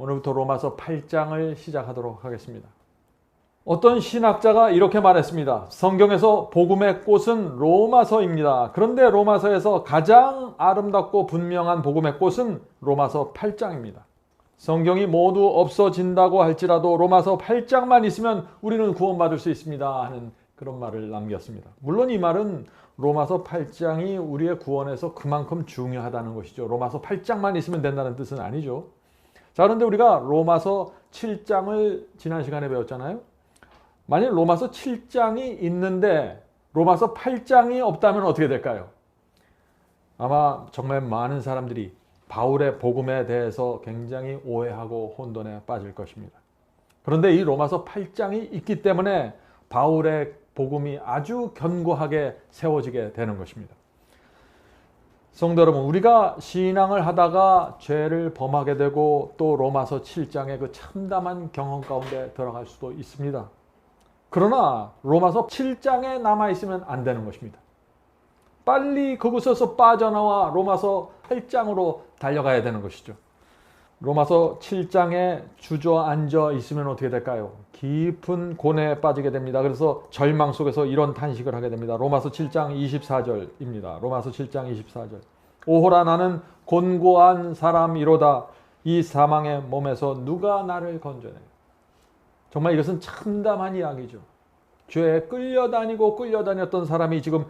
오늘부터 로마서 8장을 시작하도록 하겠습니다. 어떤 신학자가 이렇게 말했습니다. 성경에서 복음의 꽃은 로마서입니다. 그런데 로마서에서 가장 아름답고 분명한 복음의 꽃은 로마서 8장입니다. 성경이 모두 없어진다고 할지라도 로마서 8장만 있으면 우리는 구원받을 수 있습니다 하는 그런 말을 남겼습니다. 물론 이 말은 로마서 8장이 우리의 구원에서 그만큼 중요하다는 것이죠. 로마서 8장만 있으면 된다는 뜻은 아니죠. 자, 그런데 우리가 로마서 7장을 지난 시간에 배웠잖아요. 만약 로마서 7장이 있는데 로마서 8장이 없다면 어떻게 될까요? 아마 정말 많은 사람들이 바울의 복음에 대해서 굉장히 오해하고 혼돈에 빠질 것입니다. 그런데 이 로마서 8장이 있기 때문에 바울의 복음이 아주 견고하게 세워지게 되는 것입니다. 성도 여러분, 우리가 신앙을 하다가 죄를 범하게 되고 또 로마서 7장의 그 참담한 경험 가운데 들어갈 수도 있습니다. 그러나 로마서 7장에 남아있으면 안 되는 것입니다. 빨리 그곳에서 빠져나와 로마서 8장으로 달려가야 되는 것이죠. 로마서 7장에 주저앉아 있으면 어떻게 될까요? 깊은 고뇌에 빠지게 됩니다. 그래서 절망 속에서 이런 탄식을 하게 됩니다. 로마서 7장 24절입니다. 로마서 7장 24절. 오호라 나는 곤고한 사람이로다. 이 사망의 몸에서 누가 나를 건져내요? 정말 이것은 참담한 이야기죠. 죄에 끌려다녔던 사람이 지금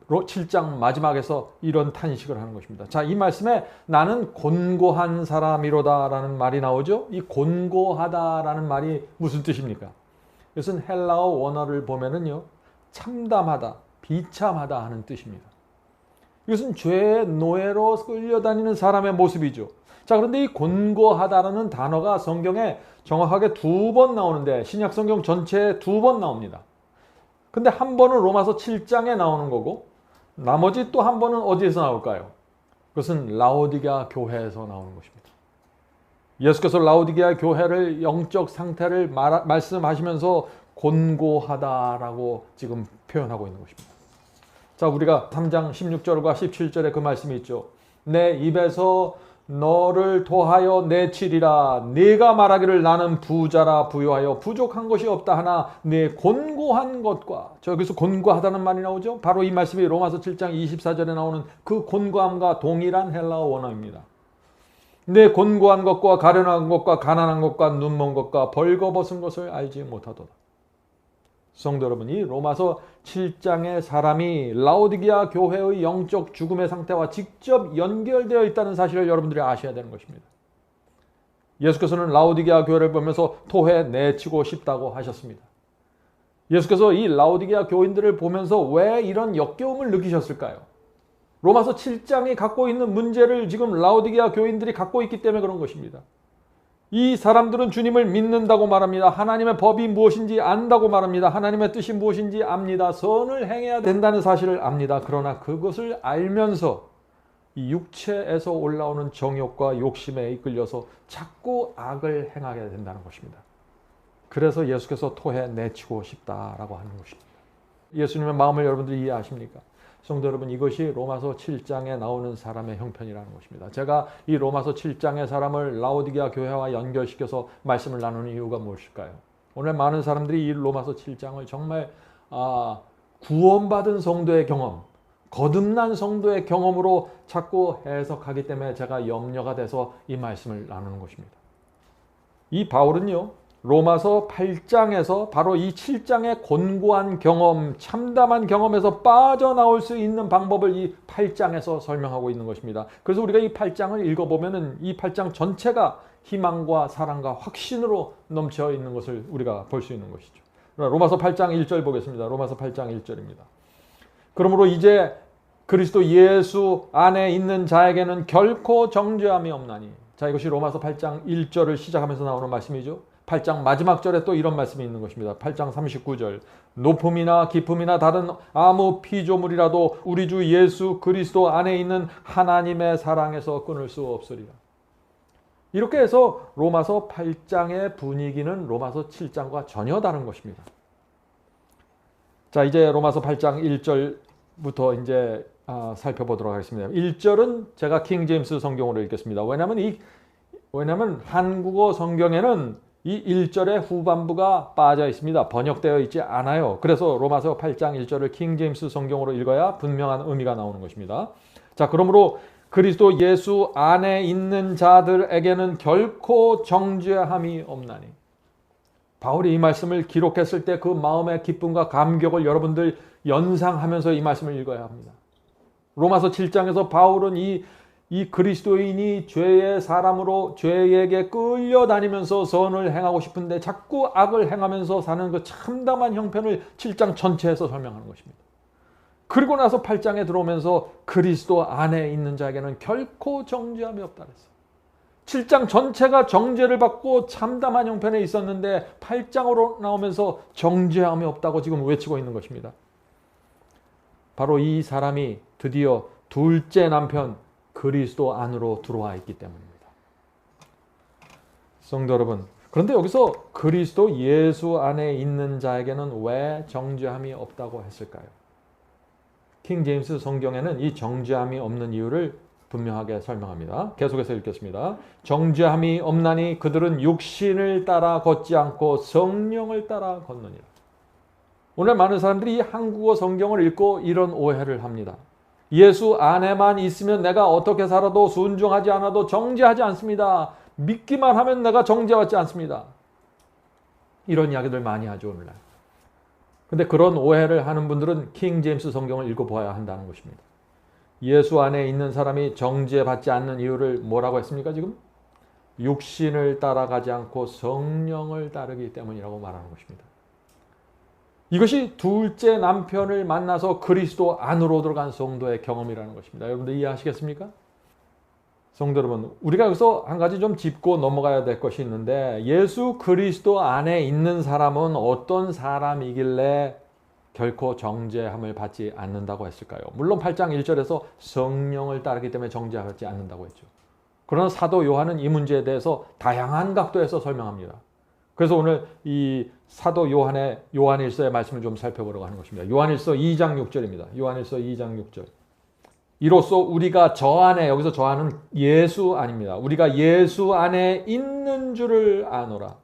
7장 마지막에서 이런 탄식을 하는 것입니다. 자, 이 말씀에 나는 곤고한 사람이로다 라는 말이 나오죠. 이 곤고하다라는 말이 무슨 뜻입니까? 이것은 헬라어 원어를 보면은요, 참담하다, 비참하다 하는 뜻입니다. 이것은 죄의 노예로 끌려다니는 사람의 모습이죠. 자, 그런데 이 곤고하다라는 단어가 성경에 정확하게 2번 나오는데 신약 성경 전체에 2번 나옵니다. 근데 한 번은 로마서 7장에 나오는 거고 나머지 또 한 번은 어디에서 나올까요? 그것은 라오디게아 교회에서 나오는 것입니다. 예수께서 라오디게아 교회를 영적 상태를 말씀하시면서 곤고하다라고 지금 표현하고 있는 것입니다. 자, 우리가 3장 16절과 17절에 그 말씀이 있죠. 내 입에서 너를 도하여 내치리라. 네가 말하기를 나는 부자라 부유하여 부족한 것이 없다 하나 네 곤고한 것과, 저기서 곤고하다는 말이 나오죠. 바로 이 말씀이 로마서 7장 24절에 나오는 그 곤고함과 동일한 헬라어 원어입니다. 내 곤고한 것과 가련한 것과 가난한 것과 눈먼 것과 벌거벗은 것을 알지 못하도다. 성도 여러분, 이 로마서 7장의 사람이 라오디게아 교회의 영적 죽음의 상태와 직접 연결되어 있다는 사실을 여러분들이 아셔야 되는 것입니다. 예수께서는 라오디게아 교회를 보면서 토해 내치고 싶다고 하셨습니다. 예수께서 이 라오디게아 교인들을 보면서 왜 이런 역겨움을 느끼셨을까요? 로마서 7장이 갖고 있는 문제를 지금 라오디게아 교인들이 갖고 있기 때문에 그런 것입니다. 이 사람들은 주님을 믿는다고 말합니다. 하나님의 법이 무엇인지 안다고 말합니다. 하나님의 뜻이 무엇인지 압니다. 선을 행해야 된다는 사실을 압니다. 그러나 그것을 알면서 이 육체에서 올라오는 정욕과 욕심에 이끌려서 자꾸 악을 행하게 된다는 것입니다. 그래서 예수께서 토해 내치고 싶다라고 하는 것입니다. 예수님의 마음을 여러분들이 이해하십니까? 성도 여러분, 이것이 로마서 7장에 나오는 사람의 형편이라는 것입니다. 제가 이 로마서 7장의 사람을 라오디게아 교회와 연결시켜서 말씀을 나누는 이유가 무엇일까요? 오늘 많은 사람들이 이 로마서 7장을 정말 구원받은 성도의 경험, 거듭난 성도의 경험으로 자꾸 해석하기 때문에 제가 염려가 돼서 이 말씀을 나누는 것입니다. 이 바울은요, 로마서 8장에서 바로 이 7장의 곤고한 경험, 참담한 경험에서 빠져나올 수 있는 방법을 이 8장에서 설명하고 있는 것입니다. 그래서 우리가 이 8장을 읽어보면은 이 8장 전체가 희망과 사랑과 확신으로 넘쳐 있는 것을 우리가 볼 수 있는 것이죠. 로마서 8장 1절 보겠습니다. 로마서 8장 1절입니다. 그러므로 이제 그리스도 예수 안에 있는 자에게는 결코 정죄함이 없나니. 자, 이것이 로마서 8장 1절을 시작하면서 나오는 말씀이죠. 8장 마지막 절에 또 이런 말씀이 있는 것입니다. 8장 39절. 높음이나 깊음이나 다른 아무 피조물이라도 우리 주 예수 그리스도 안에 있는 하나님의 사랑에서 끊을 수 없으리라. 이렇게 해서 로마서 8장의 분위기는 로마서 7장과 전혀 다른 것입니다. 자, 이제 로마서 8장 1절부터 이제 살펴보도록 하겠습니다. 1절은 제가 킹 제임스 성경으로 읽겠습니다. 왜냐하면 왜냐하면 한국어 성경에는 이 1절의 후반부가 빠져 있습니다. 번역되어 있지 않아요. 그래서 로마서 8장 1절을 킹제임스 성경으로 읽어야 분명한 의미가 나오는 것입니다. 자, 그러므로 그리스도 예수 안에 있는 자들에게는 결코 정죄함이 없나니. 바울이 이 말씀을 기록했을 때 그 마음의 기쁨과 감격을 여러분들 연상하면서 이 말씀을 읽어야 합니다. 로마서 7장에서 바울은 이 그리스도인이 죄의 사람으로 죄에게 끌려다니면서 선을 행하고 싶은데 자꾸 악을 행하면서 사는 그 참담한 형편을 7장 전체에서 설명하는 것입니다. 그리고 나서 8장에 들어오면서 그리스도 안에 있는 자에게는 결코 정죄함이 없다 그랬어요. 7장 전체가 정죄를 받고 참담한 형편에 있었는데 8장으로 나오면서 정죄함이 없다고 지금 외치고 있는 것입니다. 바로 이 사람이 드디어 둘째 남편 그리스도 안으로 들어와 있기 때문입니다. 성도 여러분, 그런데 여기서 그리스도 예수 안에 있는 자에게는 왜 정죄함이 없다고 했을까요? 킹 제임스 성경에는 이 정죄함이 없는 이유를 분명하게 설명합니다. 계속해서 읽겠습니다. 정죄함이 없나니 그들은 육신을 따라 걷지 않고 성령을 따라 걷느니라. 오늘 많은 사람들이 이 한국어 성경을 읽고 이런 오해를 합니다. 예수 안에만 있으면 내가 어떻게 살아도 순종하지 않아도 정죄하지 않습니다. 믿기만 하면 내가 정죄받지 않습니다. 이런 이야기들 많이 하죠, 오늘날. 근데 그런 오해를 하는 분들은 킹 제임스 성경을 읽어보아야 한다는 것입니다. 예수 안에 있는 사람이 정죄받지 않는 이유를 뭐라고 했습니까, 지금? 육신을 따라가지 않고 성령을 따르기 때문이라고 말하는 것입니다. 이것이 둘째 남편을 만나서 그리스도 안으로 들어간 성도의 경험이라는 것입니다. 여러분들 이해하시겠습니까? 성도 여러분, 우리가 여기서 한 가지 좀 짚고 넘어가야 될 것이 있는데 예수 그리스도 안에 있는 사람은 어떤 사람이길래 결코 정죄함을 받지 않는다고 했을까요? 물론 8장 1절에서 성령을 따르기 때문에 정죄하지 않는다고 했죠. 그러나 사도 요한은 이 문제에 대해서 다양한 각도에서 설명합니다. 그래서 오늘 이 사도 요한의 요한일서의 말씀을 좀 살펴보려고 하는 것입니다. 요한일서 2장 6절입니다. 요한일서 2장 6절. 이로써 우리가 저 안에, 여기서 저 안은 예수 아닙니다. 우리가 예수 안에 있는 줄을 아노라.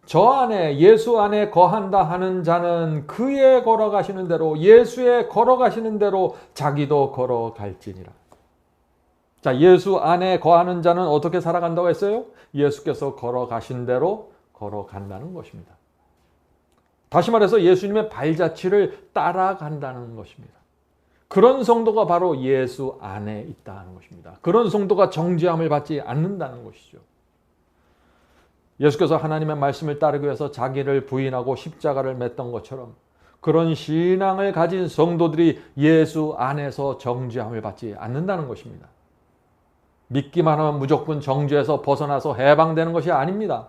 저 안에, 예수 안에 거한다 하는 자는 그의 걸어가시는 대로, 예수의 걸어가시는 대로 자기도 걸어갈지니라. 자, 예수 안에 거하는 자는 어떻게 살아간다고 했어요? 예수께서 걸어가신 대로 걸어간다는 것입니다. 다시 말해서 예수님의 발자취를 따라간다는 것입니다. 그런 성도가 바로 예수 안에 있다는 것입니다. 그런 성도가 정죄함을 받지 않는다는 것이죠. 예수께서 하나님의 말씀을 따르기 위해서 자기를 부인하고 십자가를 맸던 것처럼 그런 신앙을 가진 성도들이 예수 안에서 정죄함을 받지 않는다는 것입니다. 믿기만 하면 무조건 정죄에서 벗어나서 해방되는 것이 아닙니다.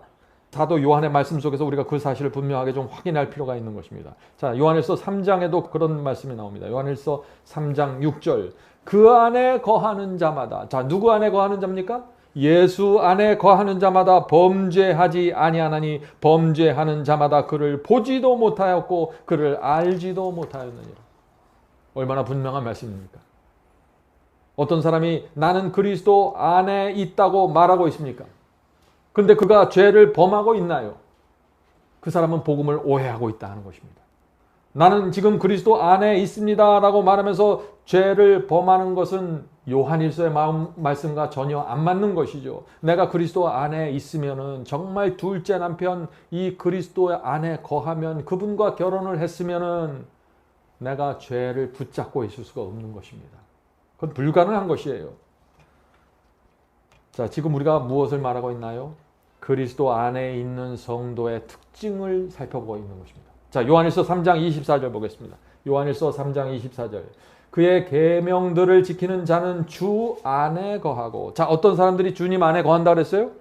사도 요한의 말씀 속에서 우리가 그 사실을 분명하게 좀 확인할 필요가 있는 것입니다. 자, 요한일서 3장에도 그런 말씀이 나옵니다. 요한일서 3장 6절. 그 안에 거하는 자마다. 자, 누구 안에 거하는 자입니까? 예수 안에 거하는 자마다 범죄하지 아니하나니 범죄하는 자마다 그를 보지도 못하였고 그를 알지도 못하였느니라. 얼마나 분명한 말씀입니까? 어떤 사람이 나는 그리스도 안에 있다고 말하고 있습니까? 근데 그가 죄를 범하고 있나요? 그 사람은 복음을 오해하고 있다는 것입니다. 나는 지금 그리스도 안에 있습니다 라고 말하면서 죄를 범하는 것은 요한일서의 말씀과 전혀 안 맞는 것이죠. 내가 그리스도 안에 있으면은 정말 둘째 남편 이 그리스도 안에 거하면 그분과 결혼을 했으면은 내가 죄를 붙잡고 있을 수가 없는 것입니다. 그건 불가능한 것이에요. 자, 지금 우리가 무엇을 말하고 있나요? 그리스도 안에 있는 성도의 특징을 살펴보고 있는 것입니다. 자, 요한일서 3장 24절 보겠습니다. 요한일서 3장 24절. 그의 계명들을 지키는 자는 주 안에 거하고. 자, 어떤 사람들이 주님 안에 거한다 그랬어요?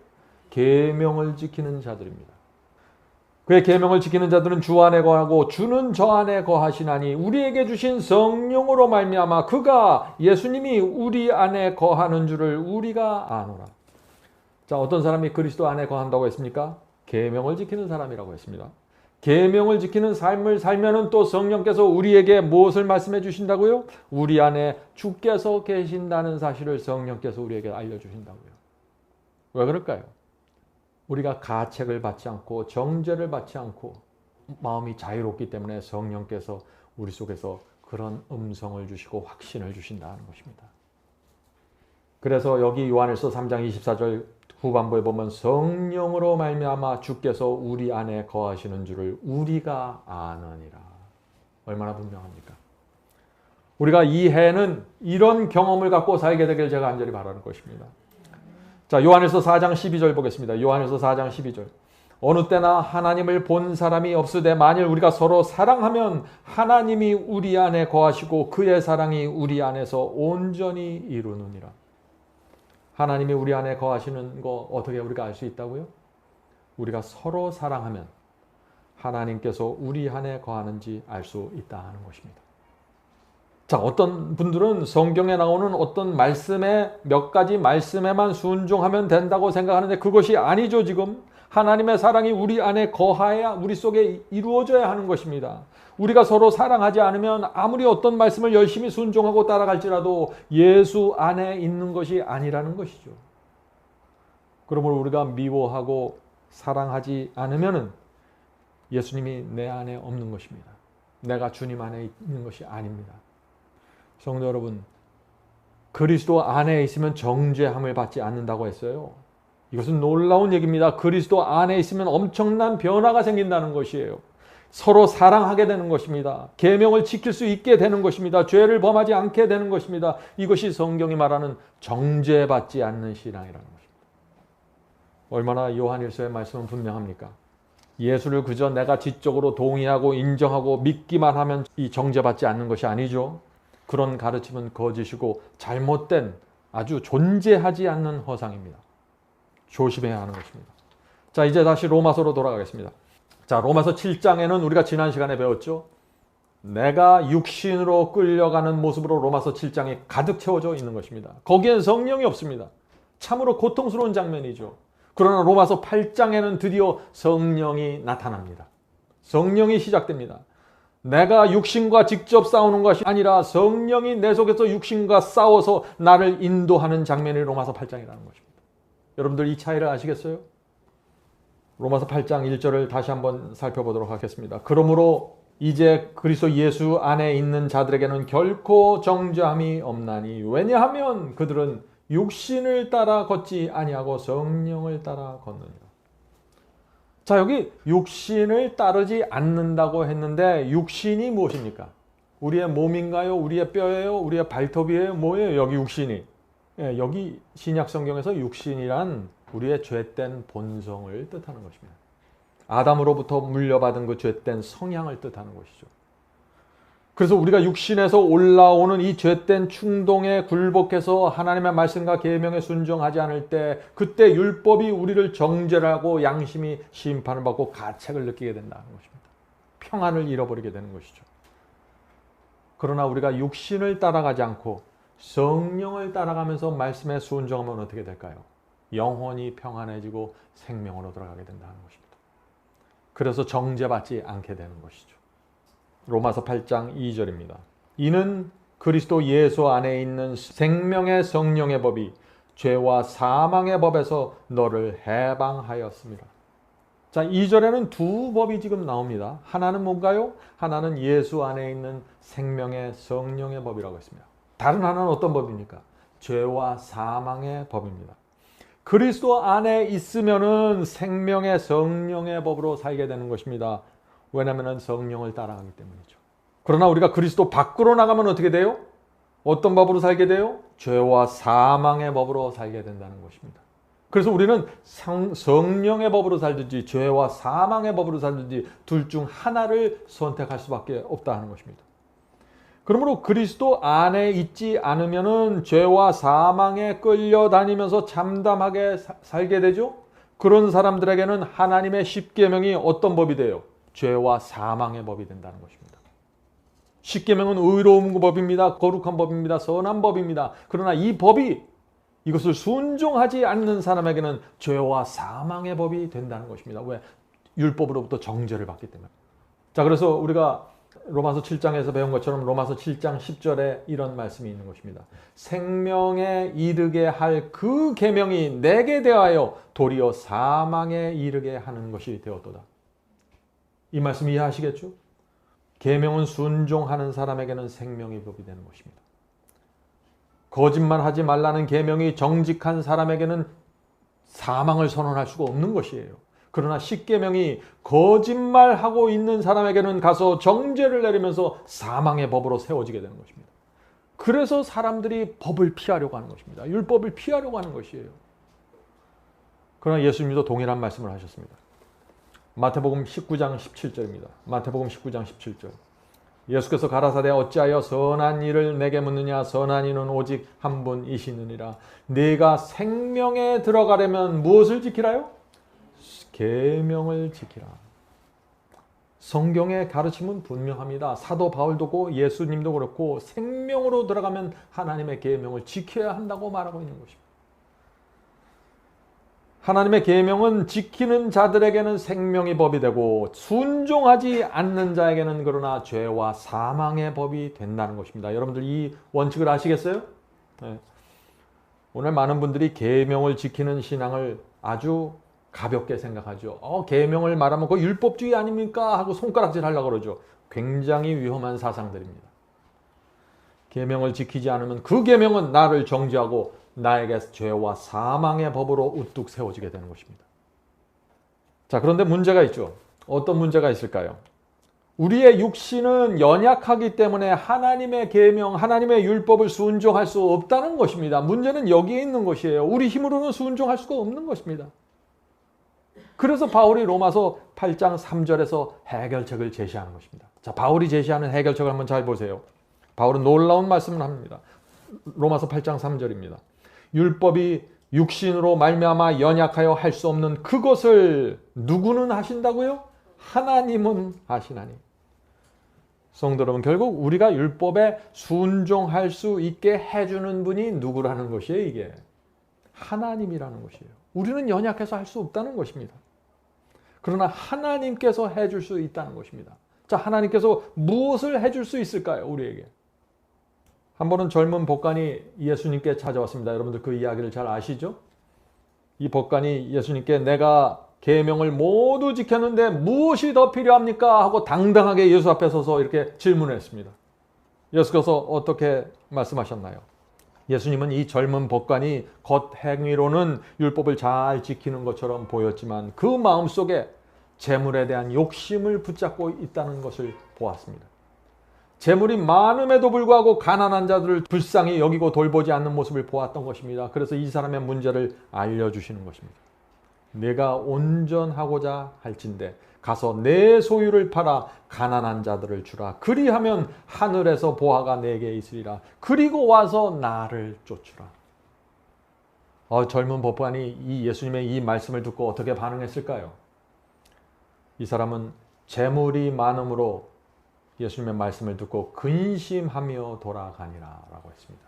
계명을 지키는 자들입니다. 그의 계명을 지키는 자들은 주 안에 거하고 주는 저 안에 거하시나니 우리에게 주신 성령으로 말미암아 그가 예수님이 우리 안에 거하는 줄을 우리가 아노라. 자, 어떤 사람이 그리스도 안에 거한다고 했습니까? 계명을 지키는 사람이라고 했습니다. 계명을 지키는 삶을 살면은 또 성령께서 우리에게 무엇을 말씀해 주신다고요? 우리 안에 주께서 계신다는 사실을 성령께서 우리에게 알려주신다고요. 왜 그럴까요? 우리가 가책을 받지 않고 정죄를 받지 않고 마음이 자유롭기 때문에 성령께서 우리 속에서 그런 음성을 주시고 확신을 주신다는 것입니다. 그래서 여기 요한일서 3장 24절 후반부에 보면 성령으로 말미암아 주께서 우리 안에 거하시는 줄을 우리가 아느니라. 얼마나 분명합니까? 우리가 이 해는 이런 경험을 갖고 살게 되길 제가 간절히 바라는 것입니다. 자, 요한일서 4장 12절 보겠습니다. 요한일서 4장 12절. 어느 때나 하나님을 본 사람이 없으되 만일 우리가 서로 사랑하면 하나님이 우리 안에 거하시고 그의 사랑이 우리 안에서 온전히 이루느니라. 하나님이 우리 안에 거하시는 거 어떻게 우리가 알 수 있다고요? 우리가 서로 사랑하면 하나님께서 우리 안에 거하는지 알 수 있다는 것입니다. 자, 어떤 분들은 성경에 나오는 어떤 말씀에 몇 가지 말씀에만 순종하면 된다고 생각하는데 그것이 아니죠. 지금 하나님의 사랑이 우리 안에 거하야 우리 속에 이루어져야 하는 것입니다. 우리가 서로 사랑하지 않으면 아무리 어떤 말씀을 열심히 순종하고 따라갈지라도 예수 안에 있는 것이 아니라는 것이죠. 그러므로 우리가 미워하고 사랑하지 않으면 예수님이 내 안에 없는 것입니다. 내가 주님 안에 있는 것이 아닙니다. 성도 여러분, 그리스도 안에 있으면 정죄함을 받지 않는다고 했어요. 이것은 놀라운 얘기입니다. 그리스도 안에 있으면 엄청난 변화가 생긴다는 것이에요. 서로 사랑하게 되는 것입니다. 계명을 지킬 수 있게 되는 것입니다. 죄를 범하지 않게 되는 것입니다. 이것이 성경이 말하는 정죄받지 않는 신앙이라는 것입니다. 얼마나 요한일서의 말씀은 분명합니까? 예수를 그저 내가 지적으로 동의하고 인정하고 믿기만 하면 이 정죄받지 않는 것이 아니죠. 그런 가르침은 거짓이고 잘못된 아주 존재하지 않는 허상입니다. 조심해야 하는 것입니다. 자, 이제 다시 로마서로 돌아가겠습니다. 자, 로마서 7장에는 우리가 지난 시간에 배웠죠. 내가 육신으로 끌려가는 모습으로 로마서 7장이 가득 채워져 있는 것입니다. 거기엔 성령이 없습니다. 참으로 고통스러운 장면이죠. 그러나 로마서 8장에는 드디어 성령이 나타납니다. 성령이 시작됩니다. 내가 육신과 직접 싸우는 것이 아니라 성령이 내 속에서 육신과 싸워서 나를 인도하는 장면이 로마서 8장이라는 것입니다. 여러분들 이 차이를 아시겠어요? 로마서 8장 1절을 다시 한번 살펴보도록 하겠습니다. 그러므로 이제 그리스도 예수 안에 있는 자들에게는 결코 정죄함이 없나니 왜냐하면 그들은 육신을 따라 걷지 아니하고 성령을 따라 걷느니라. 자, 여기 육신을 따르지 않는다고 했는데 육신이 무엇입니까? 우리의 몸인가요? 우리의 뼈예요? 우리의 발톱이에요? 뭐예요? 여기 육신이. 예, 여기 신약 성경에서 육신이란 우리의 죄된 본성을 뜻하는 것입니다. 아담으로부터 물려받은 그 죄된 성향을 뜻하는 것이죠. 그래서 우리가 육신에서 올라오는 이 죄된 충동에 굴복해서 하나님의 말씀과 계명에 순종하지 않을 때 그때 율법이 우리를 정죄를 하고 양심이 심판을 받고 가책을 느끼게 된다는 것입니다. 평안을 잃어버리게 되는 것이죠. 그러나 우리가 육신을 따라가지 않고 성령을 따라가면서 말씀에 순종하면 어떻게 될까요? 영혼이 평안해지고 생명으로 들어가게 된다는 것입니다. 그래서 정죄받지 않게 되는 것이죠. 로마서 8장 2절입니다. 이는 그리스도 예수 안에 있는 생명의 성령의 법이 죄와 사망의 법에서 너를 해방하였습니다. 자, 2절에는 두 법이 지금 나옵니다. 하나는 뭔가요? 하나는 예수 안에 있는 생명의 성령의 법이라고 했습니다. 다른 하나는 어떤 법입니까? 죄와 사망의 법입니다. 그리스도 안에 있으면은 생명의 성령의 법으로 살게 되는 것입니다. 왜냐하면 성령을 따라가기 때문이죠. 그러나 우리가 그리스도 밖으로 나가면 어떻게 돼요? 어떤 법으로 살게 돼요? 죄와 사망의 법으로 살게 된다는 것입니다. 그래서 우리는 성령의 법으로 살든지 죄와 사망의 법으로 살든지 둘 중 하나를 선택할 수밖에 없다는 것입니다. 그러므로 그리스도 안에 있지 않으면은 죄와 사망에 끌려다니면서 참담하게 살게 되죠. 그런 사람들에게는 하나님의 십계명이 어떤 법이 돼요? 죄와 사망의 법이 된다는 것입니다. 십계명은 의로운 법입니다. 거룩한 법입니다. 선한 법입니다. 그러나 이 법이 이것을 순종하지 않는 사람에게는 죄와 사망의 법이 된다는 것입니다. 왜? 율법으로부터 정죄를 받기 때문에. 자, 그래서 우리가 로마서 7장에서 배운 것처럼 로마서 7장 10절에 이런 말씀이 있는 것입니다. 생명에 이르게 할 그 계명이 내게 대하여 도리어 사망에 이르게 하는 것이 되었도다. 이 말씀 이해하시겠죠? 계명은 순종하는 사람에게는 생명의 법이 되는 것입니다. 거짓말하지 말라는 계명이 정직한 사람에게는 사망을 선언할 수가 없는 것이에요. 그러나 십계명이 거짓말하고 있는 사람에게는 가서 정죄를 내리면서 사망의 법으로 세워지게 되는 것입니다. 그래서 사람들이 법을 피하려고 하는 것입니다. 율법을 피하려고 하는 것이에요. 그러나 예수님도 동일한 말씀을 하셨습니다. 마태복음 19장 17절입니다. 마태복음 19장 17절. 예수께서 가라사대 어찌하여 선한 일을 내게 묻느냐. 선한 이는 오직 한 분이시느니라. 네가 생명에 들어가려면 무엇을 지키라요? 계명을 지키라. 성경의 가르침은 분명합니다. 사도 바울도 그렇고 예수님도 그렇고 생명으로 들어가면 하나님의 계명을 지켜야 한다고 말하고 있는 것입니다. 하나님의 계명은 지키는 자들에게는 생명의 법이 되고 순종하지 않는 자에게는 그러나 죄와 사망의 법이 된다는 것입니다. 여러분들 이 원칙을 아시겠어요? 네. 오늘 많은 분들이 계명을 지키는 신앙을 아주 가볍게 생각하죠. 계명을 말하면 그거 율법주의 아닙니까? 하고 손가락질 하려고 그러죠. 굉장히 위험한 사상들입니다. 계명을 지키지 않으면 그 계명은 나를 정죄하고 나에게 죄와 사망의 법으로 우뚝 세워지게 되는 것입니다. 자, 그런데 문제가 있죠. 어떤 문제가 있을까요? 우리의 육신은 연약하기 때문에 하나님의 계명, 하나님의 율법을 순종할 수 없다는 것입니다. 문제는 여기에 있는 것이에요. 우리 힘으로는 순종할 수가 없는 것입니다. 그래서 바울이 로마서 8장 3절에서 해결책을 제시하는 것입니다. 자, 바울이 제시하는 해결책을 한번 잘 보세요. 바울은 놀라운 말씀을 합니다. 로마서 8장 3절입니다. 율법이 육신으로 말미암아 연약하여 할 수 없는 그것을 누구는 하신다고요? 하나님은 하시나니. 성도 여러분, 결국 우리가 율법에 순종할 수 있게 해주는 분이 누구라는 것이에요, 이게. 하나님이라는 것이에요. 우리는 연약해서 할 수 없다는 것입니다. 그러나 하나님께서 해줄 수 있다는 것입니다. 자, 하나님께서 무엇을 해줄 수 있을까요, 우리에게? 한 번은 젊은 법관이 예수님께 찾아왔습니다. 여러분들 그 이야기를 잘 아시죠? 이 법관이 예수님께 내가 계명을 모두 지켰는데 무엇이 더 필요합니까? 하고 당당하게 예수 앞에 서서 이렇게 질문을 했습니다. 예수께서 어떻게 말씀하셨나요? 예수님은 이 젊은 법관이 겉행위로는 율법을 잘 지키는 것처럼 보였지만 그 마음속에 재물에 대한 욕심을 붙잡고 있다는 것을 보았습니다. 재물이 많음에도 불구하고 가난한 자들을 불쌍히 여기고 돌보지 않는 모습을 보았던 것입니다. 그래서 이 사람의 문제를 알려주시는 것입니다. 내가 온전하고자 할진대 가서 내 소유를 팔아 가난한 자들을 주라. 그리하면 하늘에서 보화가 내게 있으리라. 그리고 와서 나를 쫓으라. 젊은 법관이 이 예수님의 이 말씀을 듣고 어떻게 반응했을까요? 이 사람은 재물이 많음으로 예수님의 말씀을 듣고 근심하며 돌아가니라 라고 했습니다.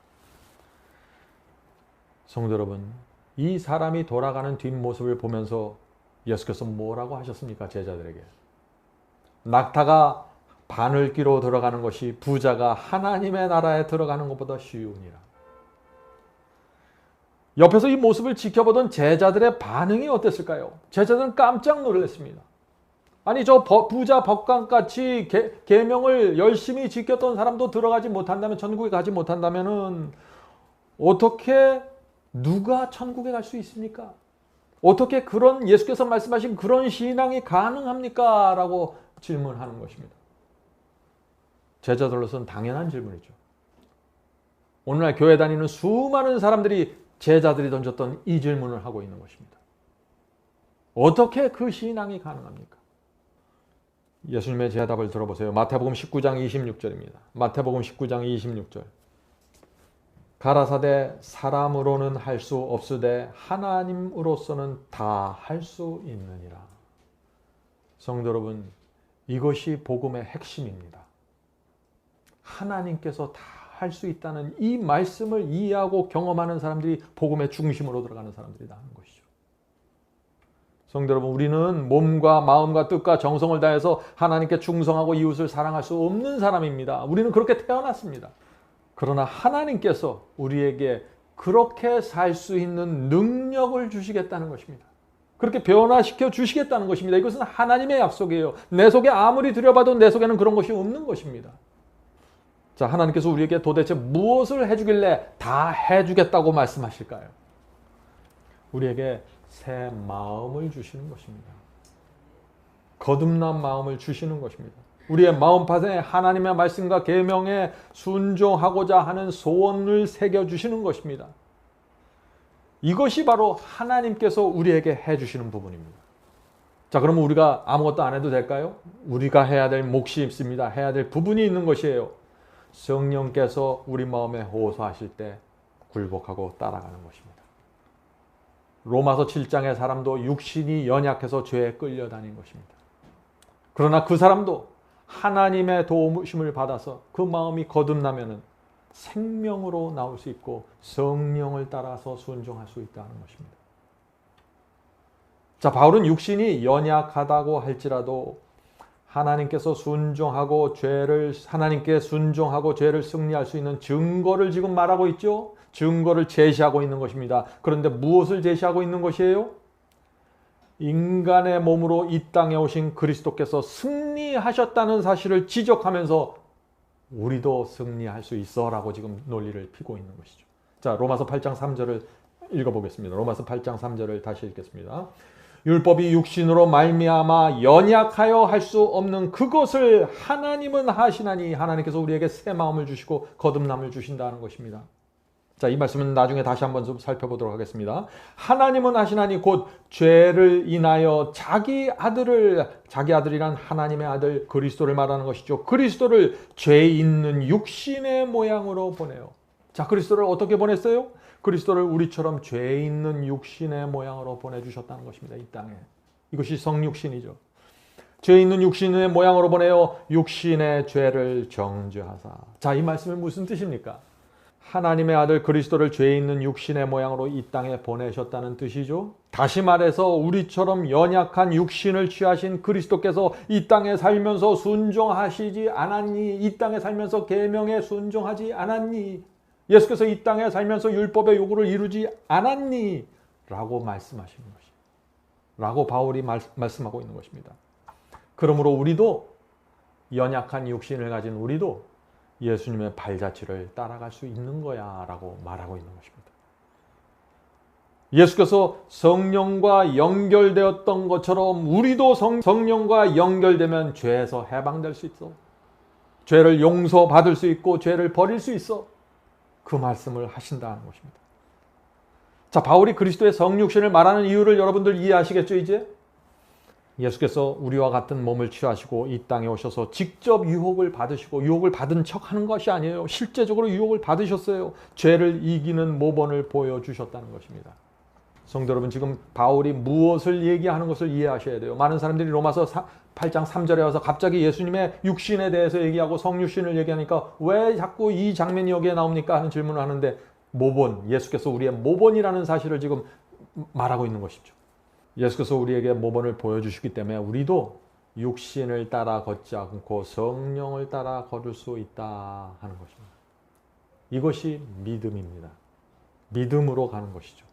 성도 여러분, 이 사람이 돌아가는 뒷모습을 보면서 예수께서 뭐라고 하셨습니까? 제자들에게. 낙타가 바늘귀로 들어가는 것이 부자가 하나님의 나라에 들어가는 것보다 쉬우니라. 옆에서 이 모습을 지켜보던 제자들의 반응이 어땠을까요? 제자들은 깜짝 놀랐습니다. 아니, 저 부자 법관같이 계명을 열심히 지켰던 사람도 들어가지 못한다면, 천국에 가지 못한다면은 어떻게 누가 천국에 갈 수 있습니까? 어떻게 그런 예수께서 말씀하신 그런 신앙이 가능합니까? 라고 질문하는 것입니다. 제자들로서는 당연한 질문이죠. 오늘날 교회 다니는 수많은 사람들이 제자들이 던졌던 이 질문을 하고 있는 것입니다. 어떻게 그 신앙이 가능합니까? 예수님의 대답을 들어보세요. 마태복음 19장 26절입니다. 마태복음 19장 26절. 가라사대 사람으로는 할 수 없으되 하나님으로서는 다 할 수 있느니라. 성도 여러분, 이것이 복음의 핵심입니다. 하나님께서 다 할 수 있다는 이 말씀을 이해하고 경험하는 사람들이 복음의 중심으로 들어가는 사람들이다 하는 것이죠. 성도 여러분, 우리는 몸과 마음과 뜻과 정성을 다해서 하나님께 충성하고 이웃을 사랑할 수 없는 사람입니다. 우리는 그렇게 태어났습니다. 그러나 하나님께서 우리에게 그렇게 살 수 있는 능력을 주시겠다는 것입니다. 그렇게 변화시켜 주시겠다는 것입니다. 이것은 하나님의 약속이에요. 내 속에 아무리 들여봐도 내 속에는 그런 것이 없는 것입니다. 자, 하나님께서 우리에게 도대체 무엇을 해주길래 다 해주겠다고 말씀하실까요? 우리에게 새 마음을 주시는 것입니다. 거듭난 마음을 주시는 것입니다. 우리의 마음판에 하나님의 말씀과 계명에 순종하고자 하는 소원을 새겨주시는 것입니다. 이것이 바로 하나님께서 우리에게 해주시는 부분입니다. 자, 그러면 우리가 아무것도 안 해도 될까요? 우리가 해야 될 몫이 있습니다. 해야 될 부분이 있는 것이에요. 성령께서 우리 마음에 호소하실 때 굴복하고 따라가는 것입니다. 로마서 7장의 사람도 육신이 연약해서 죄에 끌려다닌 것입니다. 그러나 그 사람도 하나님의 도우심을 받아서 그 마음이 거듭나면은 생명으로 나올 수 있고 성령을 따라서 순종할 수 있다는 것입니다. 자, 바울은 육신이 연약하다고 할지라도 하나님께서 순종하고 하나님께 순종하고 죄를 승리할 수 있는 증거를 지금 말하고 있죠. 증거를 제시하고 있는 것입니다. 그런데 무엇을 제시하고 있는 것이에요? 인간의 몸으로 이 땅에 오신 그리스도께서 승리하셨다는 사실을 지적하면서 우리도 승리할 수 있어 라고 지금 논리를 피고 있는 것이죠. 자, 로마서 8장 3절을 읽어보겠습니다. 로마서 8장 3절을 다시 읽겠습니다. 율법이 육신으로 말미암아 연약하여 할 수 없는 그것을 하나님은 하시나니 하나님께서 우리에게 새 마음을 주시고 거듭남을 주신다는 것입니다. 자, 이 말씀은 나중에 다시 한번 좀 살펴보도록 하겠습니다. 하나님은 하시나니 곧 죄를 인하여 자기 아들이란 하나님의 아들 그리스도를 말하는 것이죠. 그리스도를 죄 있는 육신의 모양으로 보내요. 자, 그리스도를 어떻게 보냈어요? 그리스도를 우리처럼 죄 있는 육신의 모양으로 보내주셨다는 것입니다. 이 땅에. 이것이 성육신이죠. 죄 있는 육신의 모양으로 보내어 육신의 죄를 정죄하사. 자, 이 말씀은 무슨 뜻입니까? 하나님의 아들 그리스도를 죄 있는 육신의 모양으로 이 땅에 보내셨다는 뜻이죠. 다시 말해서 우리처럼 연약한 육신을 취하신 그리스도께서 이 땅에 살면서 순종하시지 않았니? 이 땅에 살면서 계명에 순종하지 않았니? 예수께서 이 땅에 살면서 율법의 요구를 이루지 않았니? 라고 말씀하시는 것입니다. 라고 바울이 말씀하고 있는 것입니다. 그러므로 우리도 연약한 육신을 가진 우리도 예수님의 발자취를 따라갈 수 있는 거야 라고 말하고 있는 것입니다. 예수께서 성령과 연결되었던 것처럼 우리도 성령과 연결되면 죄에서 해방될 수 있어. 죄를 용서받을 수 있고 죄를 버릴 수 있어. 그 말씀을 하신다는 것입니다. 자, 바울이 그리스도의 성육신을 말하는 이유를 여러분들 이해하시겠죠, 이제? 예수께서 우리와 같은 몸을 취하시고 이 땅에 오셔서 직접 유혹을 받으시고 유혹을 받은 척 하는 것이 아니에요. 실제적으로 유혹을 받으셨어요. 죄를 이기는 모범을 보여주셨다는 것입니다. 성도 여러분, 지금 바울이 무엇을 얘기하는 것을 이해하셔야 돼요. 많은 사람들이 로마서 8장 3절에 와서 갑자기 예수님의 육신에 대해서 얘기하고 성육신을 얘기하니까 왜 자꾸 이 장면이 여기에 나옵니까? 하는 질문을 하는데 모본, 예수께서 우리의 모본이라는 사실을 지금 말하고 있는 것이죠. 예수께서 우리에게 모본을 보여주시기 때문에 우리도 육신을 따라 걷지 않고 성령을 따라 걸을 수 있다 하는 것입니다. 이것이 믿음입니다. 믿음으로 가는 것이죠.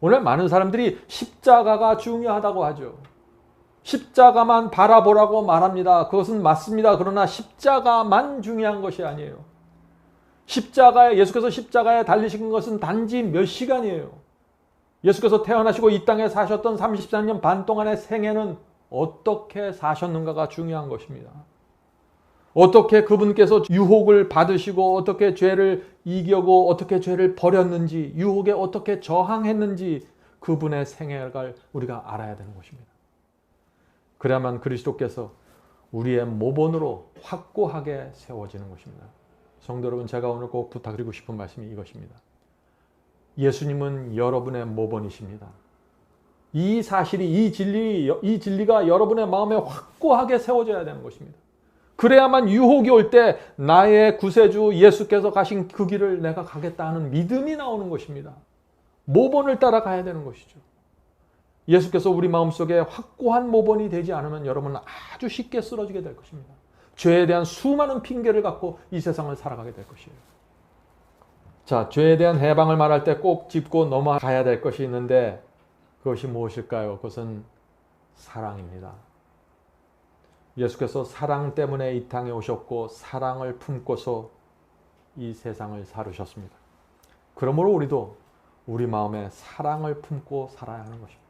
오늘 많은 사람들이 십자가가 중요하다고 하죠. 십자가만 바라보라고 말합니다. 그것은 맞습니다. 그러나 십자가만 중요한 것이 아니에요. 예수께서 십자가에 달리신 것은 단지 몇 시간이에요. 예수께서 태어나시고 이 땅에 사셨던 34년 반 동안의 생애는 어떻게 사셨는가가 중요한 것입니다. 어떻게 그분께서 유혹을 받으시고 어떻게 죄를 이기고 어떻게 죄를 버렸는지 유혹에 어떻게 저항했는지 그분의 생애를 우리가 알아야 되는 것입니다. 그래야만 그리스도께서 우리의 모본으로 확고하게 세워지는 것입니다. 성도 여러분, 제가 오늘 꼭 부탁드리고 싶은 말씀이 이것입니다. 예수님은 여러분의 모본이십니다. 이 사실이, 이 진리가 여러분의 마음에 확고하게 세워져야 되는 것입니다. 그래야만 유혹이 올 때 나의 구세주 예수께서 가신 그 길을 내가 가겠다 하는 믿음이 나오는 것입니다. 모본을 따라가야 되는 것이죠. 예수께서 우리 마음속에 확고한 모본이 되지 않으면 여러분은 아주 쉽게 쓰러지게 될 것입니다. 죄에 대한 수많은 핑계를 갖고 이 세상을 살아가게 될 것이에요. 자, 죄에 대한 해방을 말할 때 꼭 짚고 넘어가야 될 것이 있는데 그것이 무엇일까요? 그것은 사랑입니다. 예수께서 사랑 때문에 이 땅에 오셨고 사랑을 품고서 이 세상을 살으셨습니다. 그러므로 우리도 우리 마음에 사랑을 품고 살아야 하는 것입니다.